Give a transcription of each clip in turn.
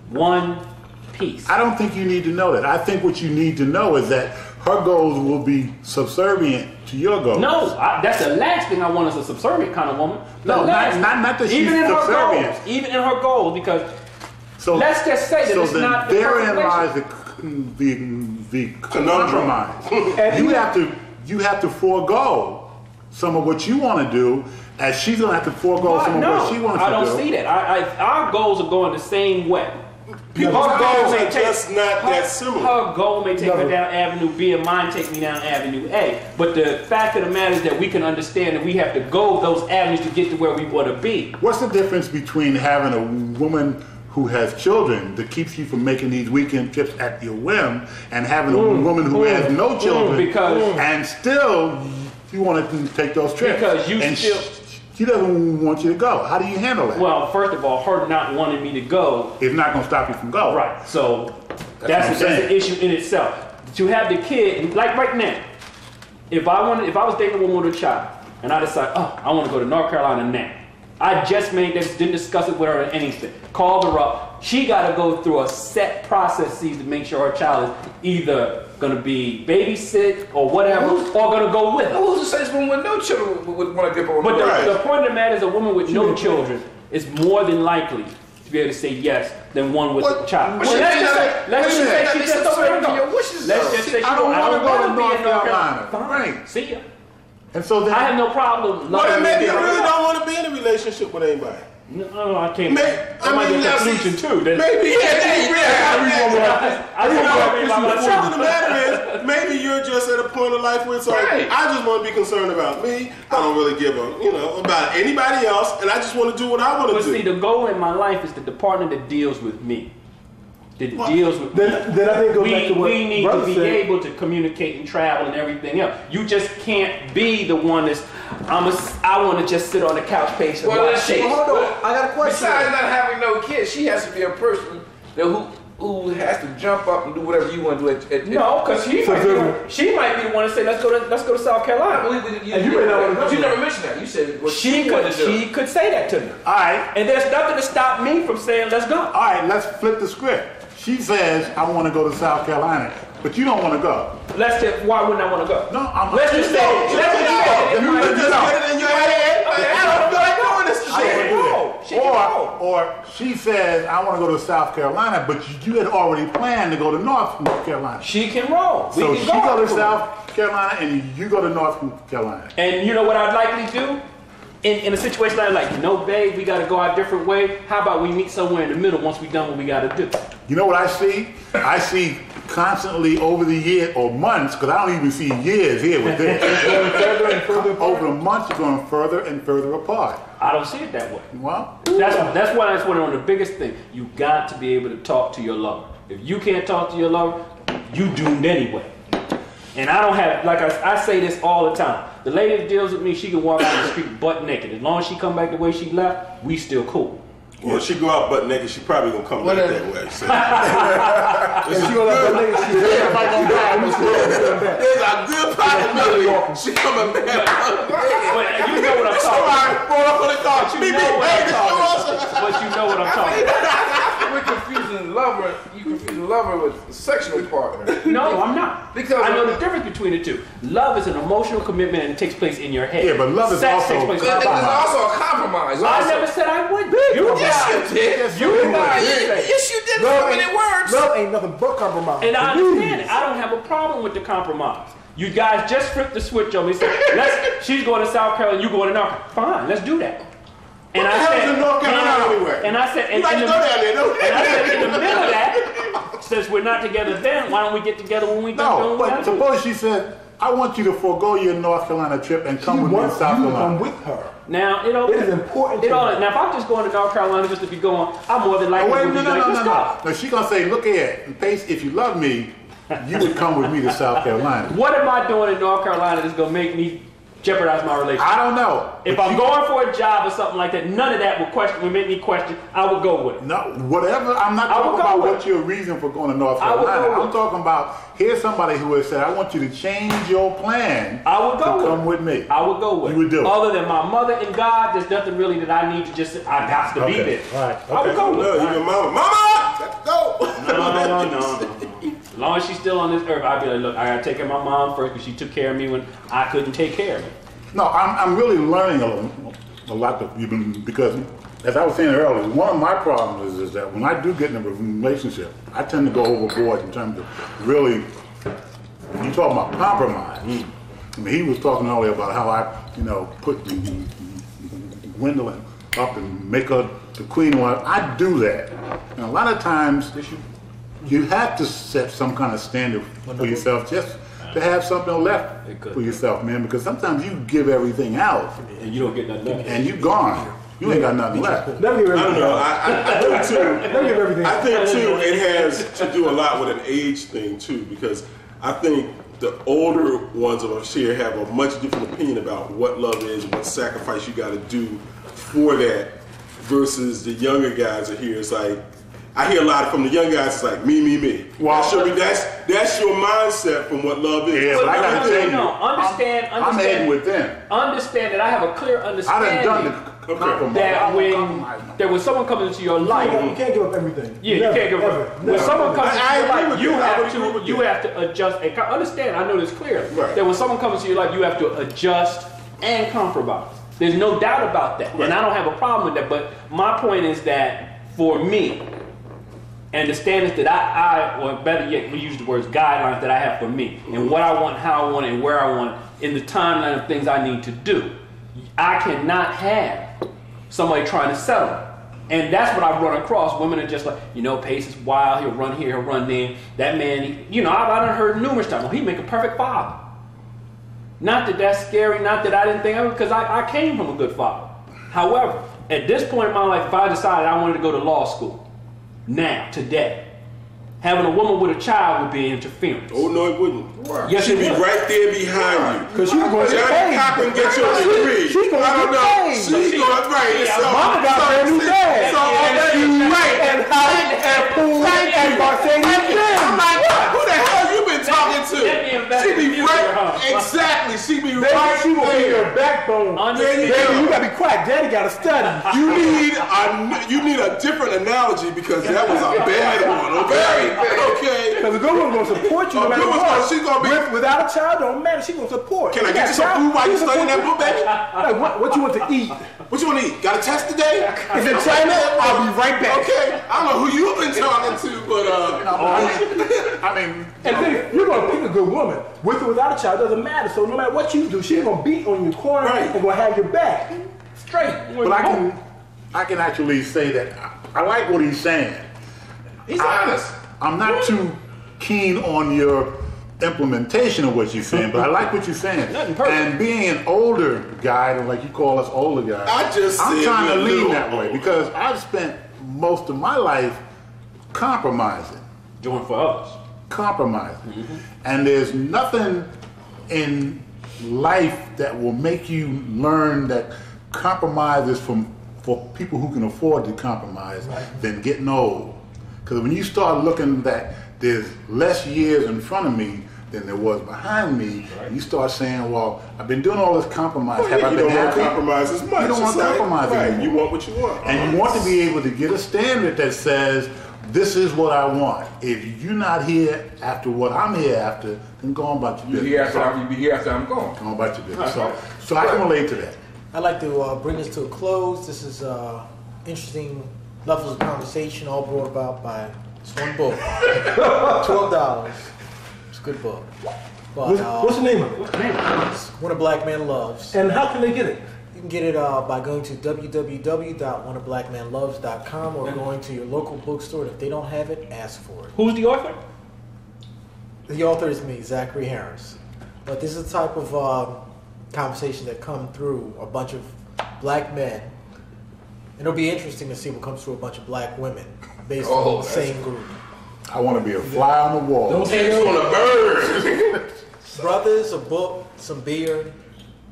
one piece. I don't think you need to know that. I think what you need to know is that her goals will be subservient to your goals. No, that's the last thing I want is a subservient kind of woman. No, not that she's even in subservient. Her goals, even in her goals, because let's just say that it's not the therein lies the compromise. you have to forego some of what you want to do, as she's gonna have to forego some of what she wants to do. I don't see that. Our goals are going the same way. Her goals are just not that similar. Her goal may take her down Avenue B and mine take me down Avenue A. But the fact of the matter is that we can understand that we have to go those avenues to get to where we want to be. What's the difference between having a woman who has children that keeps you from making these weekend trips at your whim and having a woman who has no children and still you want to take those trips? Because she doesn't want you to go. How do you handle that? Well, first of all, her not wanting me to go is not going to stop you from going. Right. So that's an issue in itself. To have the kid, like right now, if I was dating a woman with a child and I decide, I want to go to North Carolina now. I just made this, didn't discuss it with her or anything. Called her up. She got to go through a set processes to make sure her child is either going to be babysit or whatever, or going to go with her. Who's to say this woman with no children would want to dip on? But the point of the matter is, a woman with no children is more than likely to be able to say yes than one with a child. Let's just say she just don't want to go. Let's just say she don't want to go to North Carolina. Fine. See ya. And so then I have no problem. Well, maybe you really don't want to be in a relationship with anybody. No, I can't. That might be a conclusion too. Maybe. The truth of the matter is, maybe you're just at a point of life where it's like, I just want to be concerned about me. I don't really give about anybody else, and I just want to do what I want to do. But see, the goal in my life is that the partner that deals with me. That deals with then I think it goes back to what we need to be able to communicate and travel and everything else. You just can't be the one that's I want to just sit on the couch page and watch shit. Hold on, I got a question. Besides not having no kids, she has to be a person who has to jump up and do whatever you want to do. No, because she might be the one to say, let's go to South Carolina. You never mentioned that. You said what she could say that to me. All right. And there's nothing to stop me from saying, let's go. All right, let's flip the script. She says, I want to go to South Carolina, but you don't want to go. Why wouldn't I want to go? No, let's just say it. You just get it in your head. I don't feel like doing this shit. Or she says, I want to go to South Carolina, but you had already planned to go to North Carolina. She can roll. So she go to South Carolina and you go to North Carolina. And you know what I'd likely do? In a situation like, babe, we got to go our different way. How about we meet somewhere in the middle once we done what we got to do? You know what I see? I see constantly over the year or months, because I don't even see years here with this. Over the months, you're going further and further apart. I don't see it that way. Well, that's one of the biggest things. You got to be able to talk to your lover. If you can't talk to your lover, you doomed anyway. And I don't have, like I say this all the time. The lady that deals with me, she can walk out the street butt naked. As long as she come back the way she left, we still cool. Well, she go out butt naked, she probably gonna come back that way. So. If she go out butt naked, she's There's a good possibility she coming back. But you know what I'm talking about. But you know what I'm talking about. We're confusing lover. You confusing lover with sexual partner. No, I'm not. Because I know the difference between the two. Love is an emotional commitment and it takes place in your head. Yeah, but love is also a compromise. I never said I wouldn't. Yes, you did. Yes, you did. So many words. Love ain't nothing but compromise. And I understand it. I don't have a problem with the compromise. You guys just flipped the switch on me. Said, she's going to South Carolina, you going to North Carolina. Fine, let's do that. And I said, in North Carolina anyway? And I said, in the middle of that, since we're not together then, why don't we get together when we go? No, but suppose she said, I want you to forego your North Carolina trip and come with me to South Carolina. Come with her. Now, it is important. Now, if I'm just going to North Carolina just to be going, I'm more than likely to be going. No, she's going to say, look here, Pace, if you love me, you would come with me to South Carolina. What am I doing in North Carolina that's going to make me jeopardize my relationship? I don't know. If I'm going for a job or something like that, none of that would make me question. I would go with it. No, whatever. I'm not talking about what's your reason for going to North Carolina. I'm talking about, here's somebody who has said, I want you to change your plan I would go to come with me. I would go with it. You would do it. Other than my mother and God, there's nothing really that I need to just, I got to be there. All right. Okay. I would go with it. Your mama. still on this earth, I'd be like, look, I gotta take care of my mom first because she took care of me when I couldn't take care of me. No, I'm really learning a lot of even because, as I was saying earlier, one of my problems is that when I do get in a relationship, I tend to go overboard in terms of really, you talk about compromise. I mean, he was talking earlier about how I, put Gwendolyn up and make her the queen. I do that. And a lot of times, you have to set some kind of standard for yourself just to have something left for yourself, man, because sometimes you give everything out. And you don't get nothing left. And you gone. You ain't got nothing left. I don't know. I think too, it has to do a lot with an age thing too, because I think the older ones of us here have a much different opinion about what love is and what sacrifice you got to do for that, versus the younger guys are here. It's like, I hear a lot from the young guys. It's like me. Well, that's your mindset from what love is. Yeah, but I gotta tell you, understand. I'm heading with them. Understand that I have a clear understanding. I done done the compromise. That when someone comes into your life, You can't give up everything. yeah, you can't give up. When someone comes into your life, you have to adjust. And understand, I know this clearly. Right. That when someone comes into your life, you have to adjust and compromise. There's no doubt about that, and I don't have a problem with that. But my point is that for me, and the standards that or better yet, we use the words guidelines that I have for me, and what I want, how I want it, and where I want it, in the timeline of things I need to do. I cannot have somebody trying to settle. And that's what I've run across. Women are just like, Pace is wild, he'll run here, he'll run there. That man, I've done heard numerous times, he make a perfect father. Not that that's scary, not that I didn't think of it, because I came from a good father. However, at this point in my life, if I decided I wanted to go to law school, now, today, having a woman with a child would be interference. Oh, no, it wouldn't. Yes, She'd be right there behind you. Because she's going to get Johnny paid. Cochran get your degree. She's going to get paid. She's going, right. Mama got a brand new dad. And Mercedes Benz. I'm like, who the hell you been talking to? She be right. Exactly. She be right. She will be your backbone. Baby, you got to be quiet. Daddy got to study. You need a different analogy, because that was a bad one. Okay. Because the good one's going to support you no matter what. She's gonna be without a child, don't matter. She's going to support. Can I get you some food while you studying that book, baby? Like, what you want to eat? What you want to eat? Got a test today? If it's China, I'll be right back. Okay. I don't know who you've been talking to, but and then you're going to pick a good woman. With or without a child, doesn't matter. So no matter what you do, she's going to be on your corner and going to have your back. Straight. But I can actually say that I like what he's saying. he's honest. I'm not too keen on your implementation of what you're saying, but I like what you're saying. And being an older guy, like you call us older guys, I'm trying to lean that way, because I've spent most of my life compromising. Doing for others. Compromising. Mm-hmm. And there's nothing in life that will make you learn that compromise is for people who can afford to compromise than getting old. Because when you start looking that there's less years in front of me than there was behind me, and you start saying, well, I've been doing all this compromise. Have I been happy? You don't want to compromise as much. You don't want to compromise anymore. You want what you want. And you want to be able to get a standard that says, this is what I want. If you're not here after what I'm here after, then go on about your business. You be here after I'm gone. Go on about your business. So I can relate to that. I'd like to bring this to a close. This is interesting levels of conversation, all brought about by this one book. $12. It's a good book. But, what's the name of it? It's When a Black Man Loves. And how can they get it? You can get it by going to www.whenablackmanloves.com or going to your local bookstore. And if they don't have it, ask for it. Who's the author? The author is me, Zachary Harris. But this is the type of conversation that come through a bunch of black men. And it'll be interesting to see what comes through a bunch of black women based on the same group. I want to be a fly on the wall. Don't say it's on a bird. Brothers, a book, some beer,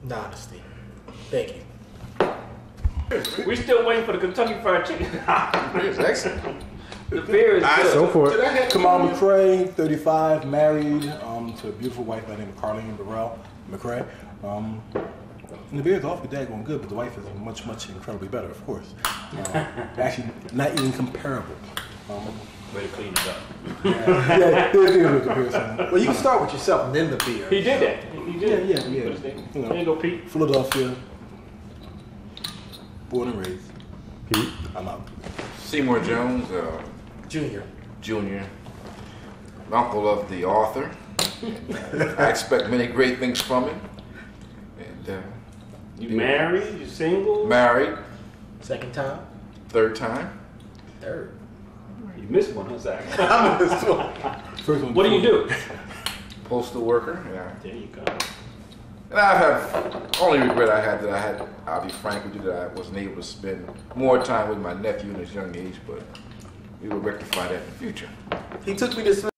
and honesty. Thank you. We're still waiting for the Kentucky Fried Chicken. It's excellent. The beer is good. So for it. Kamal McCrae, 35, married to a beautiful wife by the name of Carlene Burrell McCrae. And the beer is awfully daggone good, but the wife is much, much incredibly better, of course. Actually, not even comparable. Way to clean it up. Yeah, here's the comparison. Well, you can start with yourself and then the beer. He did that. He did. Yeah. You You There you know, go, Pete. Philadelphia, born and raised. Pete, I'm out. Seymour Jones, Junior. Jr., uncle of the author. I expect many great things from him. And You married? You single? married, Second time. third time. Third. You missed one, huh, Zach? First one. What do you do? Postal worker. Yeah. There you go. And I have only regret I had, I'll be frank with you, that I wasn't able to spend more time with my nephew in his young age, but we will rectify that in the future. He took me to